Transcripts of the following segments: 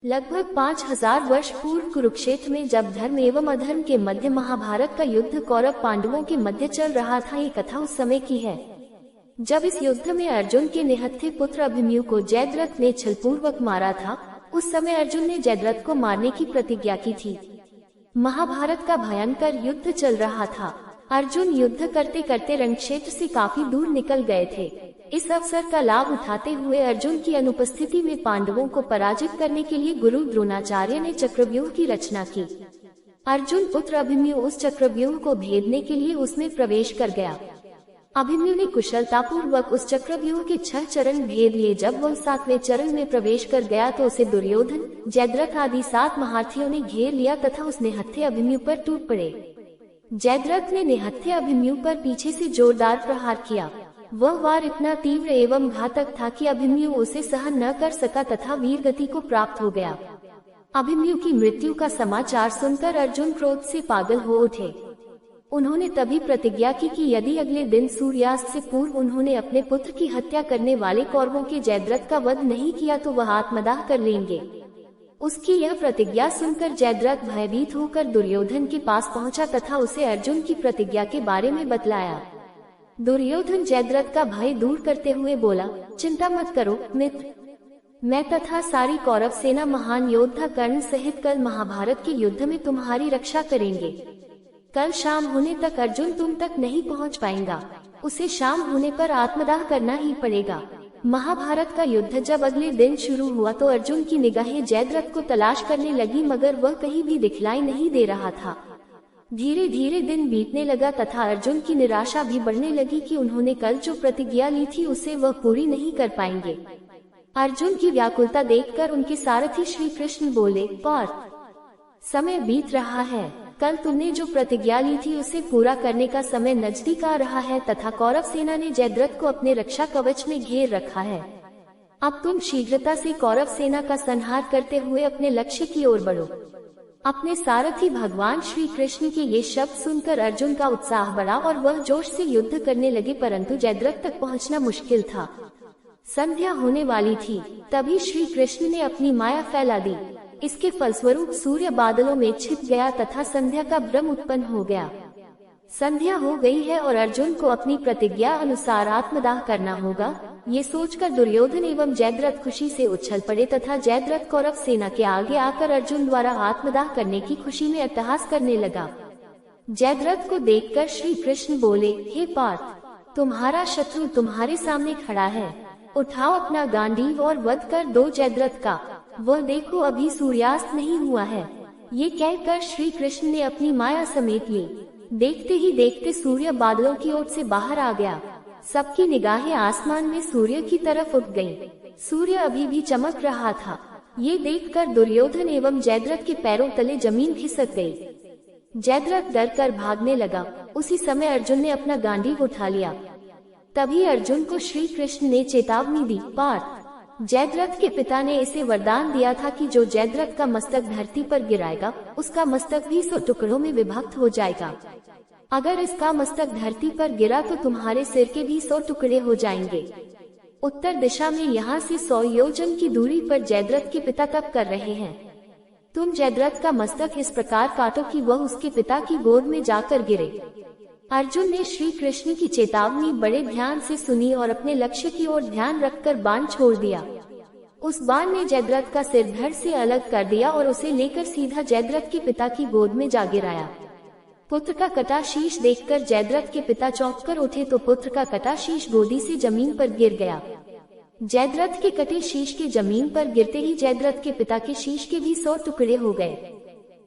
लगभग 5000 वर्ष पूर्व कुरुक्षेत्र में जब धर्म एवं अधर्म के मध्य महाभारत का युद्ध कौरव पांडवों के मध्य चल रहा था। ये कथा उस समय की है जब इस युद्ध में अर्जुन के निहत्थे पुत्र अभिमन्यु को जयद्रथ ने छलपूर्वक मारा था। उस समय अर्जुन ने जयद्रथ को मारने की प्रतिज्ञा की थी। महाभारत का भयंकर युद्ध चल रहा था। अर्जुन युद्ध करते करते रणक्षेत्र से काफी दूर निकल गए थे। इस अवसर का लाभ उठाते हुए अर्जुन की अनुपस्थिति में पांडवों को पराजित करने के लिए गुरु द्रोणाचार्य ने चक्रव्यूह की रचना की। अर्जुन पुत्र अभिमन्यु उस चक्रव्यूह को भेदने के लिए उसमें प्रवेश कर गया। अभिमन्यु ने कुशलतापूर्वक उस चक्रव्यूह के 6 चरण भेद लिए। जब वह 7वें चरण में प्रवेश कर गया तो उसे दुर्योधन, जयद्रथ आदि 7 महारथियों ने घेर लिया तथा उस निहत्थे अभिमन्यु पर टूट पड़े। जयद्रथ ने निहत्थे अभिमन्यु पर पीछे से जोरदार प्रहार किया। वह वार इतना तीव्र एवं घातक था कि अभिमन्यु उसे सहन न कर सका तथा वीर गति को प्राप्त हो गया। अभिमन्यु की मृत्यु का समाचार सुनकर अर्जुन क्रोध से पागल हो उठे। उन्होंने तभी प्रतिज्ञा की कि यदि अगले दिन सूर्यास्त से पूर्व उन्होंने अपने पुत्र की हत्या करने वाले कौरवों के जयद्रथ का वध नहीं किया तो वह आत्मदाह कर लेंगे। उसकी यह प्रतिज्ञा सुनकर जयद्रथ भयभीत होकर दुर्योधन के पास पहुंचा तथा उसे अर्जुन की प्रतिज्ञा के बारे में बतलाया। दुर्योधन जयद्रथ का भय दूर करते हुए बोला, चिंता मत करो मित्र, मैं तथा सारी कौरव सेना महान योद्धा कर्ण सहित कल महाभारत के युद्ध में तुम्हारी रक्षा करेंगे। कल शाम होने तक अर्जुन तुम तक नहीं पहुंच पाएगा। उसे शाम होने पर आत्मदाह करना ही पड़ेगा। महाभारत का युद्ध जब अगले दिन शुरू हुआ तो अर्जुन की निगाहें जयद्रथ को तलाश करने लगी, मगर वह कहीं भी दिखलाई नहीं दे रहा था। धीरे धीरे दिन बीतने लगा तथा अर्जुन की निराशा भी बढ़ने लगी कि उन्होंने कल जो प्रतिज्ञा ली थी उसे वह पूरी नहीं कर पाएंगे। अर्जुन की व्याकुलता देखकर उनके सारथी श्री कृष्ण बोले, पार्थ, समय बीत रहा है। कल तुमने जो प्रतिज्ञा ली थी उसे पूरा करने का समय नजदीक आ रहा है तथा कौरव सेना ने जयद्रथ को अपने रक्षा कवच में घेर रखा है। अब तुम शीघ्रता से कौरव सेना का संहार करते हुए अपने लक्ष्य की ओर बढ़ो। अपने सारथी भगवान श्री कृष्ण के ये शब्द सुनकर अर्जुन का उत्साह बढ़ा और वह जोश से युद्ध करने लगे, परंतु जयद्रथ तक पहुंचना मुश्किल था। संध्या होने वाली थी, तभी श्री कृष्ण ने अपनी माया फैला दी। इसके फलस्वरूप सूर्य बादलों में छिप गया तथा संध्या का भ्रम उत्पन्न हो गया। संध्या हो गई है और अर्जुन को अपनी प्रतिज्ञा अनुसार आत्मदाह करना होगा। ये सोचकर दुर्योधन एवं जयद्रथ खुशी से उछल पड़े तथा जयद्रथ कौरव सेना के आगे आकर अर्जुन द्वारा आत्मदाह करने की खुशी में अट्टहास करने लगा। जयद्रथ को देखकर श्री कृष्ण बोले, हे पार्थ, तुम्हारा शत्रु तुम्हारे सामने खड़ा है। उठाओ अपना गांडीव और वध कर दो जयद्रथ का। वह देखो अभी सूर्यास्त नहीं हुआ है। ये कहकर श्री कृष्ण ने अपनी माया समेट ली। देखते ही देखते सूर्य बादलों की ओर से बाहर आ गया। सबकी निगाहें आसमान में सूर्य की तरफ उठ गईं। सूर्य अभी भी चमक रहा था। ये देखकर दुर्योधन एवं जयद्रथ के पैरों तले जमीन खिसक गई। जयद्रथ डर कर भागने लगा। उसी समय अर्जुन ने अपना गांडीव उठा लिया। तभी अर्जुन को श्री कृष्ण ने चेतावनी दी, पार्थ, जयद्रथ के पिता ने इसे वरदान दिया था कि जो जयद्रथ का मस्तक धरती पर गिराएगा उसका मस्तक भी 100 टुकड़ों में विभक्त हो जाएगा। अगर इसका मस्तक धरती पर गिरा तो तुम्हारे सिर के भी 100 टुकड़े हो जाएंगे। उत्तर दिशा में यहाँ से 100 योजन की दूरी पर जयद्रथ के पिता तप कर रहे हैं। तुम जयद्रथ का मस्तक इस प्रकार काटो कि वह उसके पिता की गोद में जाकर गिरे। अर्जुन ने श्री कृष्ण की चेतावनी बड़े ध्यान से सुनी और अपने लक्ष्य की ओर ध्यान रखकर बाण छोड़ दिया। उस बाण ने जयद्रथ का सिर धड़ से अलग कर दिया और उसे लेकर सीधा जयद्रथ के पिता की गोद में जा गिराया। पुत्र का कटा शीश देखकर जयद्रथ के पिता चौंक कर उठे तो पुत्र का कटा शीश गोदी से जमीन पर गिर गया। जयद्रथ के कटे शीश के जमीन पर गिरते ही जयद्रथ के पिता के शीश के भी 100 टुकड़े हो गए।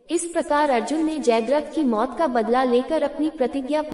इस प्रकार अर्जुन ने जयद्रथ की मौत का बदला लेकर अपनी प्रतिज्ञा